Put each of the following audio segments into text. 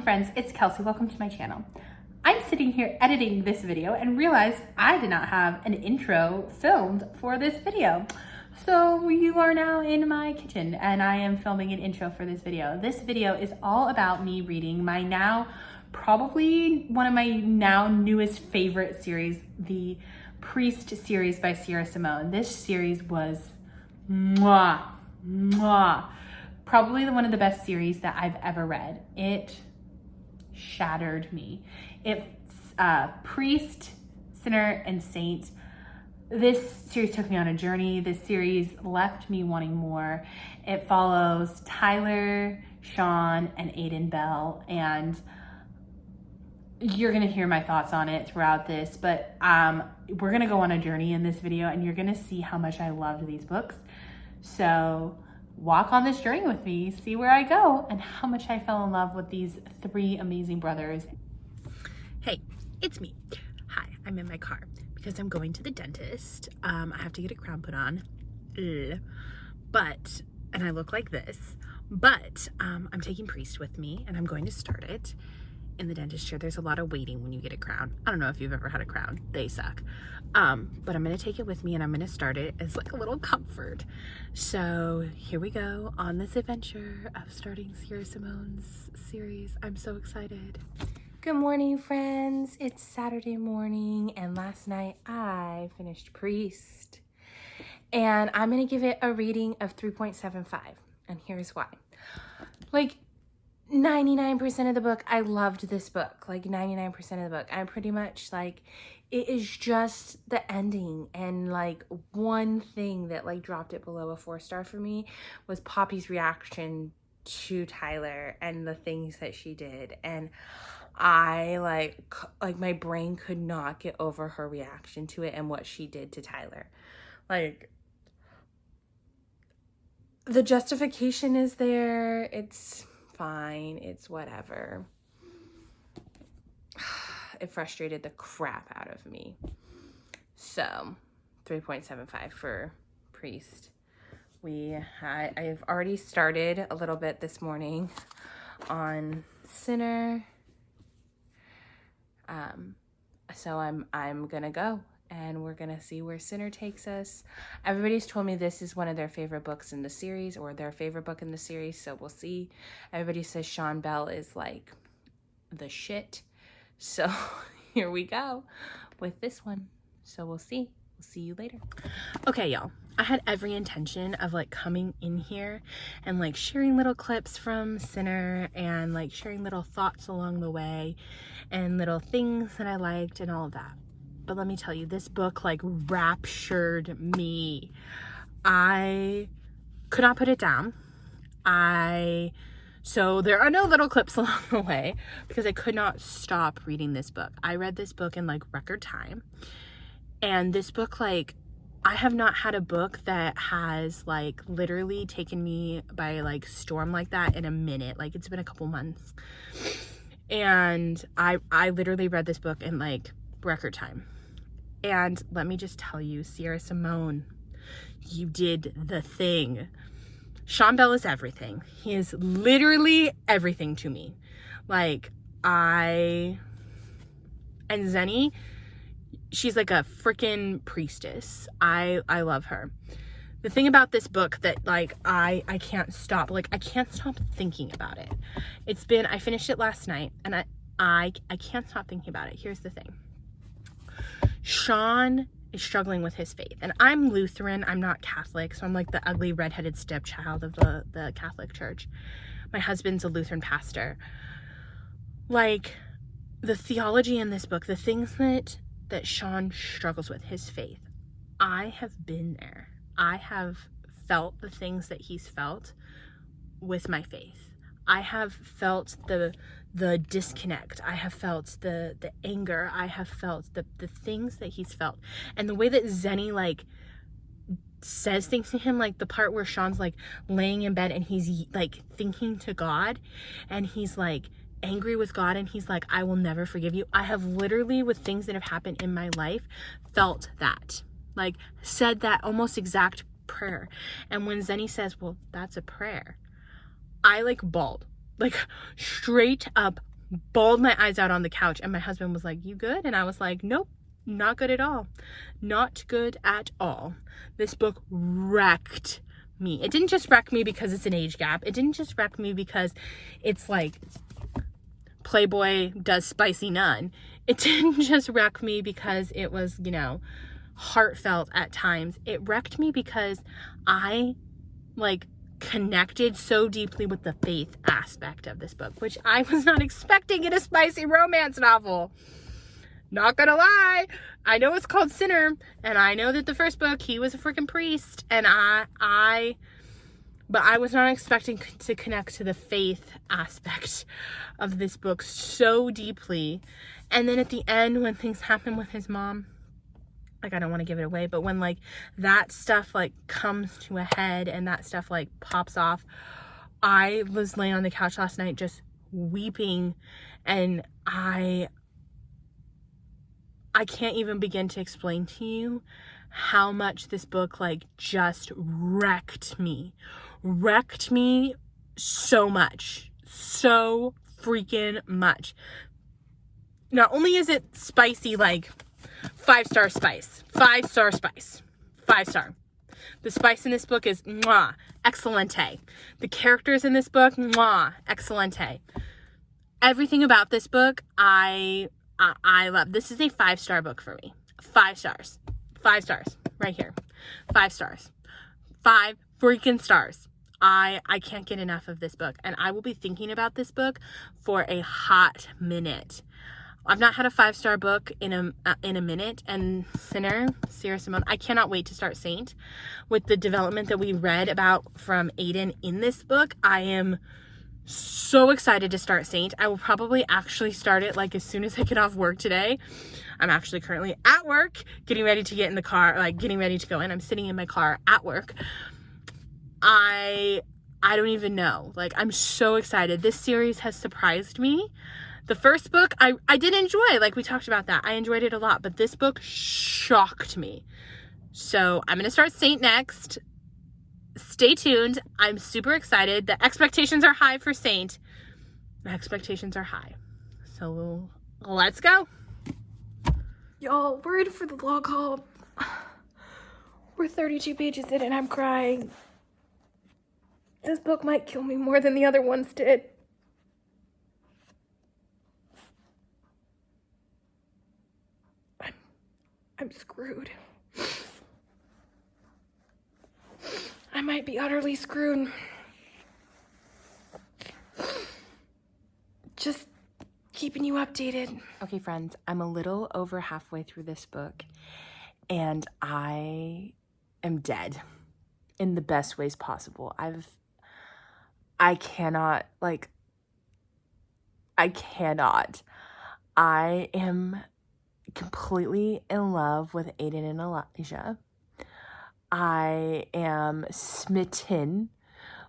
friends, it's Kelsey. Welcome to my channel. I'm sitting here editing this video and realized I did not have an intro filmed for this video. So you are now in my kitchen and I am filming an intro for this video. This video is all about me reading my probably one of my newest favorite series, the Priest series by Sierra Simone. This series was probably one of the best series that I've ever read. It shattered me. It's Priest, Sinner, and Saint. This series took me on a journey. This series left me wanting more. It follows Tyler, Sean, and Aiden Bell, and you're gonna hear my thoughts on it throughout this, but we're gonna go on a journey in this video and you're gonna see how much I loved these books. So walk on this journey with me, see where I go and how much I fell in love with these three amazing brothers. Hey, it's me. Hi, I'm in my car because I'm going to the dentist. I have to get a crown put on, and I look like this, but I'm taking Priest with me and I'm going to start it. In the dentist chair, there's a lot of waiting when you get a crown. I don't know if you've ever had a crown. They suck. But I'm going to take it with me and I'm going to start it as like a little comfort. So here we go on this adventure of starting Sierra Simone's series. I'm so excited. Good morning, friends. It's Saturday morning and last night I finished Priest. And I'm going to give it a rating of 3.75. And here's why. 99% of the book, I loved this book. 99% of the book. I'm pretty much it is just the ending. And one thing that dropped it below a 4-star for me was Poppy's reaction to Tyler and the things that she did. And I my brain could not get over her reaction to it and what she did to Tyler. The justification is there. It's fine, it's whatever. It frustrated the crap out of me. So 3.75 for Priest. I've already started a little bit this morning on Sinner. So I'm gonna go and we're gonna see where Sinner takes us. Everybody's told me this is one of their favorite books in the series, or their favorite book in the series, so we'll see. Everybody says Sean Bell is the shit. So here we go with this one. So we'll see you later. Okay, y'all, I had every intention of coming in here and sharing little clips from Sinner and sharing little thoughts along the way and little things that I liked and all of that. But let me tell you, this book raptured me. I could not put it down. So there are no little clips along the way because I could not stop reading this book. I read this book in record time. And this book, I have not had a book that has literally taken me by storm like that in a minute. It's been a couple months. And I literally read this book in record time. And let me just tell you, Sierra Simone, you did the thing. Sean Bell is everything. He is literally everything to me. And Zenny, she's a freaking priestess. I love her. The thing about this book that I can't stop, I can't stop thinking about it. I finished it last night and I can't stop thinking about it. Here's the thing. Sean is struggling with his faith, and I'm Lutheran. I'm not Catholic, so I'm the ugly redheaded stepchild of the Catholic Church. My husband's a Lutheran pastor. The theology in this book, the things that Sean struggles with, his faith, I have been there. I have felt the things that he's felt with my faith. I have felt the disconnect. I have felt the anger. I have felt the things that he's felt. And the way that Zenny says things to him, the part where Sean's laying in bed and he's thinking to God and he's angry with God and he's I will never forgive you. I have literally, with things that have happened in my life, felt that. Said that almost exact prayer. And when Zenny says, well, that's a prayer, I bawled. Straight up bawled my eyes out on the couch, and my husband was like, "You good?" And I was like, "Nope, not good at all. Not good at all." This book wrecked me. It didn't just wreck me because it's an age gap. It didn't just wreck me because it's like Playboy does spicy nun. It didn't just wreck me because it was, you know, heartfelt at times. It wrecked me because I like connected so deeply with the faith aspect of this book, which I was not expecting in a spicy romance novel. Not gonna lie, I know it's called Sinner, and I know that the first book he was a freaking priest, and but I was not expecting to connect to the faith aspect of this book so deeply. And then at the end, when things happen with his mom, like, I don't want to give it away, but when like that stuff like comes to a head and that stuff like pops off, I was laying on the couch last night just weeping, and I can't even begin to explain to you how much this book like just wrecked me so much, so freaking much. Not only is it spicy, like 5-star spice, 5-star spice, 5-star. The spice in this book is mwah, excellente. The characters in this book, mwah, excellente. Everything about this book, I love. This is a 5-star book for me. 5 stars. 5 stars. Right here. 5 stars. 5 freaking stars. I can't get enough of this book. And I will be thinking about this book for a hot minute. I've not had a 5-star book in a minute. And Sinner, Sierra Simone, I cannot wait to start Saint. With the development that we read about from Aiden in this book, I am so excited to start Saint. I will probably actually start it like as soon as I get off work today. I'm actually currently at work, getting ready to get in the car, like getting ready to go in. I'm sitting in my car at work. I don't even know. Like, I'm so excited. This series has surprised me. The first book I did enjoy, like we talked about that. I enjoyed it a lot, but this book shocked me. So I'm going to start Saint next. Stay tuned. I'm super excited. The expectations are high for Saint. The expectations are high. So let's go. Y'all, we're in for the log haul. We're 32 pages in and I'm crying. This book might kill me more than the other ones did. I'm screwed. I might be utterly screwed. Just keeping you updated. Okay, friends, I'm a little over halfway through this book, and I am dead in the best ways possible. I cannot. I am completely in love with Aiden and Elijah. I am smitten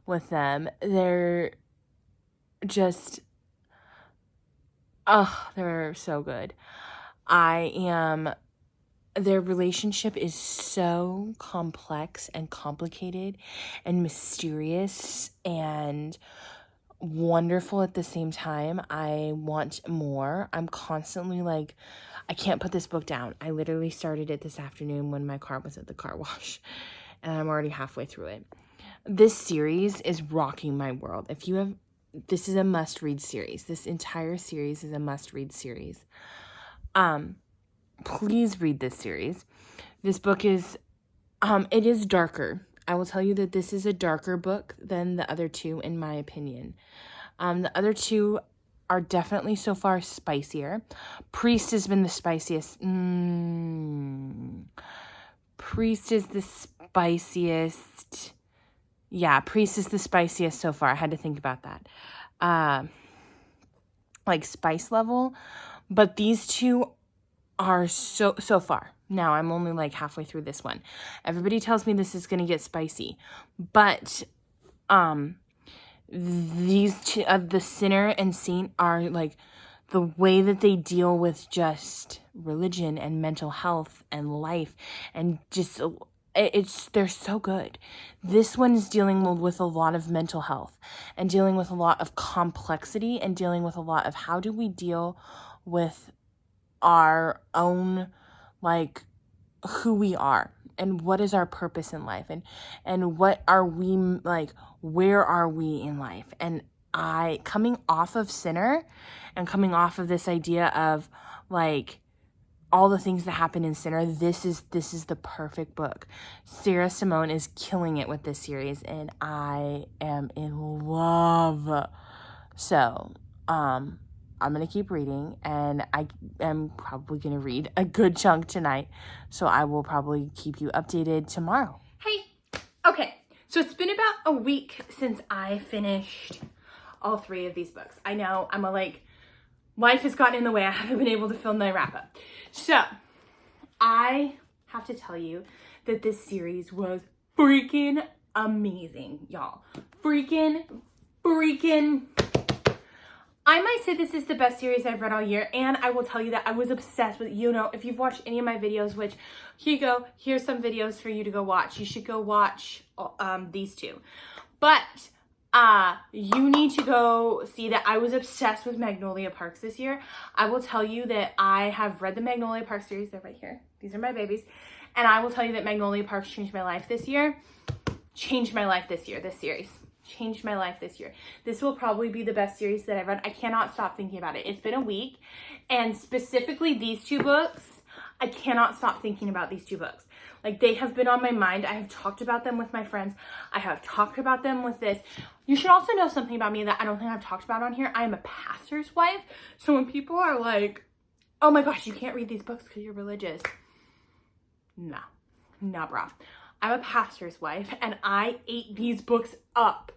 with them. They're just, they're so good. Their relationship is so complex and complicated and mysterious and wonderful at the same time. I want more. I'm constantly like, I can't put this book down. I literally started it this afternoon when my car was at the car wash, and I'm already halfway through it. This series is rocking my world. This is a must-read series. This entire series is a must-read series. Please read this series. This book is, it is darker. I will tell you that this is a darker book than the other two, in my opinion. The other two are definitely so far spicier. Priest has been the spiciest. Priest is the spiciest. Yeah, Priest is the spiciest so far. I had to think about that. Like spice level. But these two are so far. Now, I'm only like halfway through this one. Everybody tells me this is going to get spicy. But these two, the Sinner and Saint, are like the way that they deal with just religion and mental health and life and just they're so good. This one is dealing with a lot of mental health and dealing with a lot of complexity and dealing with a lot of how do we deal with our own, like, who we are and what is our purpose in life and what are we, like, where are we in life? And coming off of Sinner and coming off of this idea of, like, all the things that happen in Sinner, this is the perfect book. Sierra Simone is killing it with this series, and I am in love. So, I'm going to keep reading, and I am probably going to read a good chunk tonight, so I will probably keep you updated tomorrow. Hey, okay, so it's been about a week since I finished all 3 of these books. I know, life has gotten in the way. I haven't been able to film my wrap up. So, I have to tell you that this series was freaking amazing, y'all. Freaking. I might say this is the best series I've read all year, and I will tell you that I was obsessed with, if you've watched any of my videos, which, here you go, here's some videos for you to go watch. You should go watch these 2. But you need to go see that I was obsessed with Magnolia Parks this year. I will tell you that I have read the Magnolia Parks series. They're right here. These are my babies. And I will tell you that Magnolia Parks changed my life this year. This series. Changed my life this year. This will probably be the best series that I've read. I cannot stop thinking about it. It's been a week. And specifically these 2 books, I cannot stop thinking about these 2 books. Like, they have been on my mind. I have talked about them with my friends. I have talked about them with this. You should also know something about me that I don't think I've talked about on here. I am a pastor's wife. So when people are like, oh my gosh, you can't read these books because you're religious. Nah, brah. I'm a pastor's wife, and I ate these books up.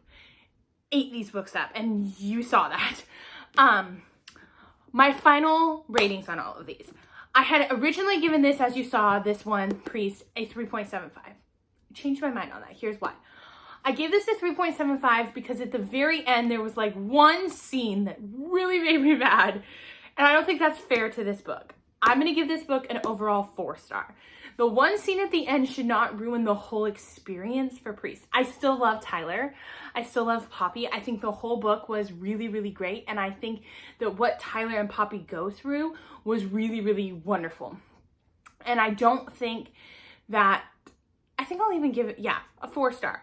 And you saw that. My final ratings on all of these. I had originally given this, as you saw, this one, Priest, a 3.75. I changed my mind on that. Here's why. I gave this a 3.75 because at the very end, there was like one scene that really made me mad. And I don't think that's fair to this book. I'm going to give this book an overall 4-star. The one scene at the end should not ruin the whole experience for Priest. I still love Tyler. I still love Poppy. I think the whole book was really, really great. And I think that what Tyler and Poppy go through was really, really wonderful. And I don't think that, I think I'll even give it, a 4-star.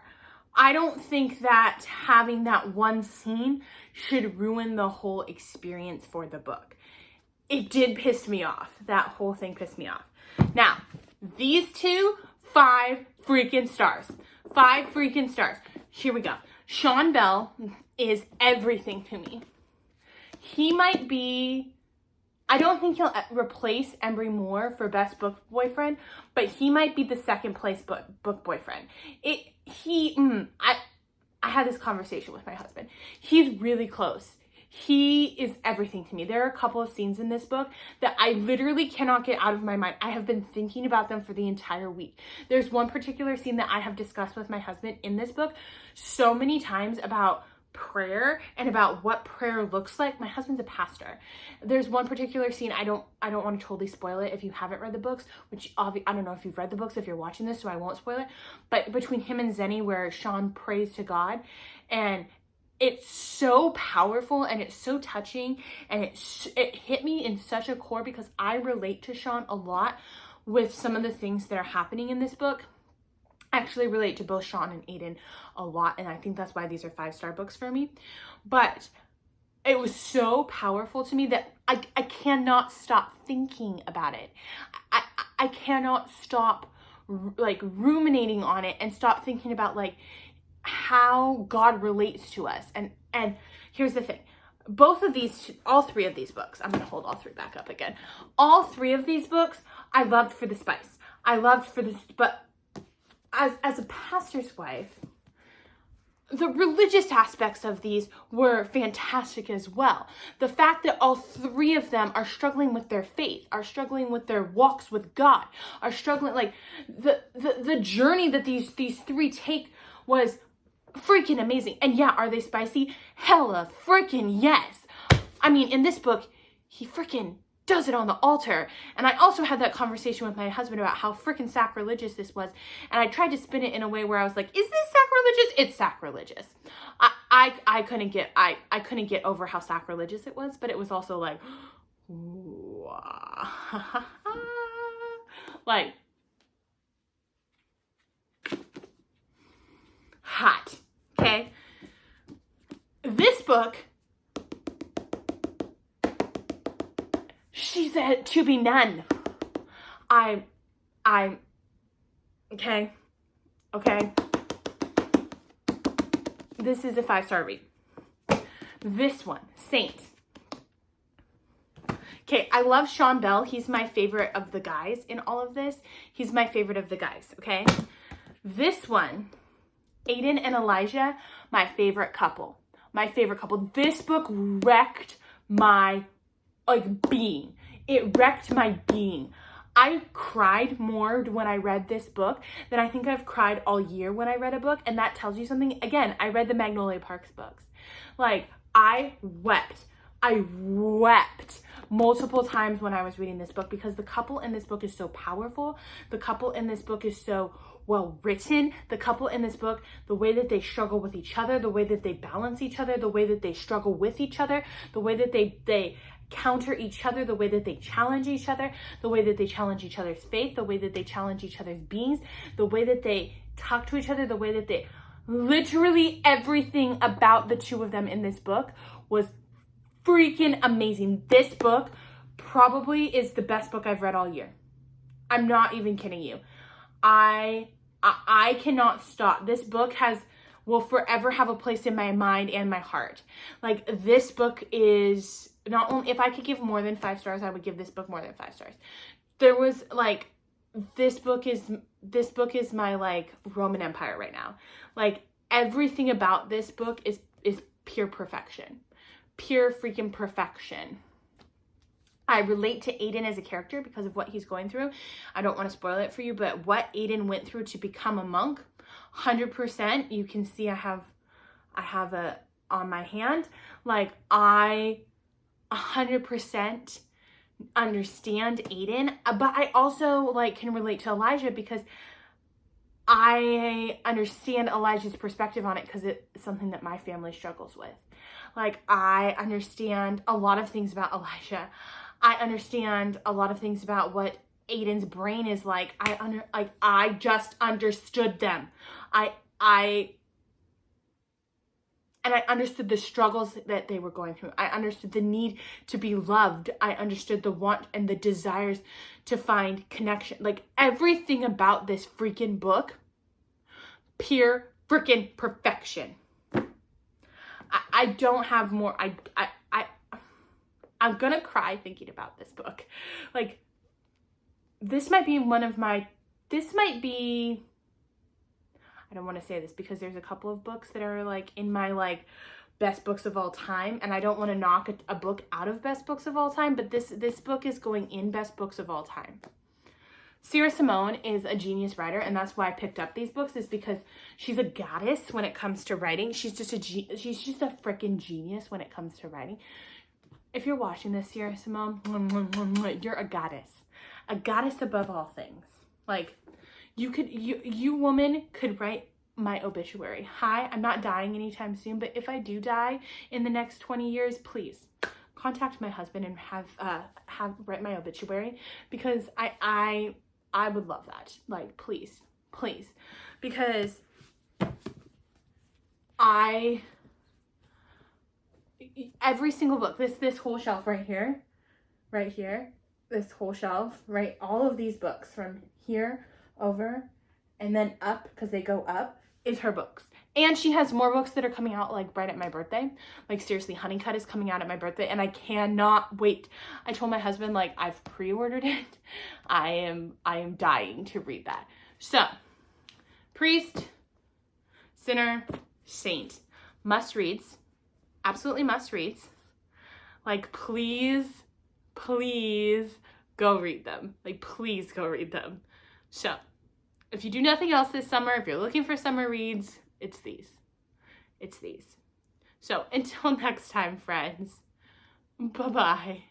I don't think that having that one scene should ruin the whole experience for the book. It did piss me off. That whole thing pissed me off. Now, these 2, 5 freaking stars. 5 freaking stars. Here we go. Sean Bell is everything to me. He might be, I don't think he'll replace Embry Moore for best book boyfriend, but he might be the second place book boyfriend. I had this conversation with my husband. He's really close. He is everything to me. There are a couple of scenes in this book that I literally cannot get out of my mind. I have been thinking about them for the entire week. There's one particular scene that I have discussed with my husband in this book so many times about prayer and about what prayer looks like. My husband's a pastor. There's one particular scene, I don't want to totally spoil it if you haven't read the books, which I don't know if you've read the books if you're watching this, so I won't spoil it, but between him and Zenny, where Sean prays to God, and it's so powerful and it's so touching, and it hit me in such a core because I relate to Sean a lot with some of the things that are happening in this book. I actually relate to both Sean and Aiden a lot, and I think that's why these are 5-star books for me. But it was so powerful to me that I cannot stop thinking about it. I cannot stop like ruminating on it and stop thinking about like how God relates to us. And here's the thing. All 3 of these books, I'm going to hold all 3 back up again. All 3 of these books, I loved for the spice. I loved for this, but as a pastor's wife, the religious aspects of these were fantastic as well. The fact that all 3 of them are struggling with their faith, are struggling with their walks with God, are struggling, like the journey that these 3 take was freaking amazing. And yeah, are they spicy? Hella freaking yes. I mean, in this book, he freaking does it on the altar. And I also had that conversation with my husband about how freaking sacrilegious this was. And I tried to spin it in a way where I was like, is this sacrilegious? It's sacrilegious. I couldn't get over how sacrilegious it was, but it was also like, like, hot. Okay. This book, she said to be none. Okay. This is a 5-star read. This one, Saint. Okay, I love Sean Bell. He's my favorite of the guys in all of this. He's my favorite of the guys, okay? This one, Aiden and Elijah, my favorite couple. My favorite couple. This book wrecked my, being. It wrecked my being. I cried more when I read this book than I think I've cried all year when I read a book, and that tells you something. Again, I read the Magnolia Parks books. I wept. I wept multiple times when I was reading this book because the couple in this book is so powerful. The couple in this book is so well written. The couple in this book, the way that they struggle with each other, the way that they balance each other, the way that they struggle with each other, the way that they counter each other, the way that they challenge each other, the way that they challenge each other's faith, the way that they challenge each other's beings, the way that they talk to each other, the way that they, literally everything about the two of them in this book was freaking amazing. This book probably is the best book I've read all year. I'm not even kidding you. I cannot stop. This book will forever have a place in my mind and my heart. This book is not only, if I could give more than 5 stars, I would give this book more than 5 stars. There was this book is my Roman Empire right now. Everything about this book is pure perfection. Pure freaking perfection. I relate to Aiden as a character because of what he's going through. I don't want to spoil it for you, but what Aiden went through to become a monk, 100%. You can see I have a on my hand. I 100% understand Aiden, but I also can relate to Elijah because I understand Elijah's perspective on it because it's something that my family struggles with. I understand a lot of things about Elijah. I understand a lot of things about what Aiden's brain is like. I just understood them. I understood the struggles that they were going through. I understood the need to be loved. I understood the want and the desires to find connection. Everything about this freaking book, pure freaking perfection. I don't have more. I'm gonna cry thinking about this book. This might be I don't want to say this because there's a couple of books that are in my best books of all time, and I don't want to knock a book out of best books of all time, but this book is going in best books of all time. Sierra Simone is a genius writer, and that's why I picked up these books, is because she's a goddess when it comes to writing. She's just a freaking genius when it comes to writing. If you're watching this, Sierra Simone, you're a goddess above all things. You woman could write my obituary. Hi, I'm not dying anytime soon, but if I do die in the next 20 years, please contact my husband and have write my obituary, because I would love that. Please, because every single book, this whole shelf right here, this whole shelf, right, all of these books from here over and then up, because they go up, is her books. And she has more books that are coming out right at my birthday. Seriously, Honeycut is coming out at my birthday, and I cannot wait. I told my husband I've pre-ordered it. I am dying to read that. So, Priest, Sinner, Saint, must reads, absolutely must reads. Please go read them. Please go read them. So, if you do nothing else this summer, if you're looking for summer reads, it's these. So, until next time, friends. Bye-bye.